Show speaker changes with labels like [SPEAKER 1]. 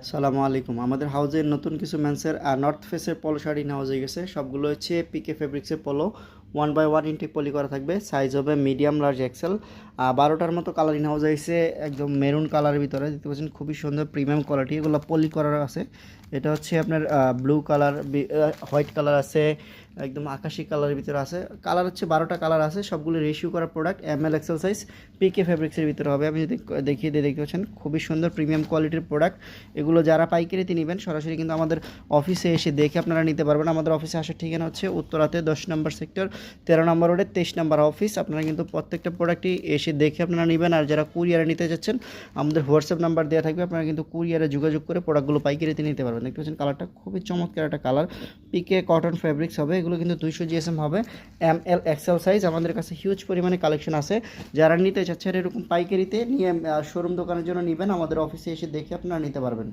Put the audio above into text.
[SPEAKER 1] সালামু আলাইকুম। আমাদের হাউজের নতুন কিছু মেন্সের নর্থ ফেসের পলো শাড়ি নেওয়া হয়ে গেছে। সবগুলো হচ্ছে পিকে ফেব্রিক্সের পলো, 1/1 ইনটেক পলি করা থাকবে। সাইজ হবে মিডিয়াম, লার্জ, এক্সেল। 12টার মতো কালারিং হাউস হয়েছে, একদম মেরুন কালারের ভিতরে দেখতে পাচ্ছেন, খুবই সুন্দর প্রিমিয়াম কোয়ালিটি। এগুলো পলি করার আছে। এটা হচ্ছে আপনার ব্লু কালার, হোয়াইট কালার আছে, একদম আকাশি কালারের ভিতরে আছে। কালার হচ্ছে 12টা কালার আছে, সবগুলো রেশিও করা প্রোডাক্ট, ML এক্সেল সাইজ, পিকে ফেব্রিক্সের ভিতরে হবে। আমি যদি দেখিয়ে দিয়ে দেখতে পাচ্ছেন, খুবই সুন্দর প্রিমিয়াম কোয়ালিটির প্রোডাক্ট। এগুলো যারা পাইকারিতে নেবেন সরাসরি কিন্তু আমাদের অফিসে এসে দেখে আপনারা নিতে পারবেন। আমাদের অফিসে আসার ঠিকানা হচ্ছে উত্তরাতে 10 নম্বর সেক্টর, 13 নম্বর রোডে 23 নম্বর অফিস। আপনারা কিন্তু প্রত্যেকটা প্রোডাক্টই এসে দেখে আপনারা নেবেন। আর যারা কুরিয়ারে নিতে যাচ্ছেন, আমাদের হোয়াটসঅ্যাপ নাম্বার দেওয়া থাকবে, আপনারা কিন্তু কুরিয়ারে যোগাযোগ করে প্রোডাক্টগুলো পাইকারিতে নিতে পারবেন। দেখতে পাচ্ছেন কালারটা খুবই চমৎকার একটা কালার, পিকে কটন ফেব্রিক্স হবে। এগুলো কিন্তু 200 GSM হবে, ML এক্সেল সাইজ। আমাদের কাছে হিউজ পরিমাণে কালেকশন আছে। যারা নিতে চাচ্ছেন এরকম পাইকারিতে নিয়ে শোরুম দোকানের জন্য নেবেন, আমাদের অফিসে এসে দেখে আপনারা নিতে পারবেন।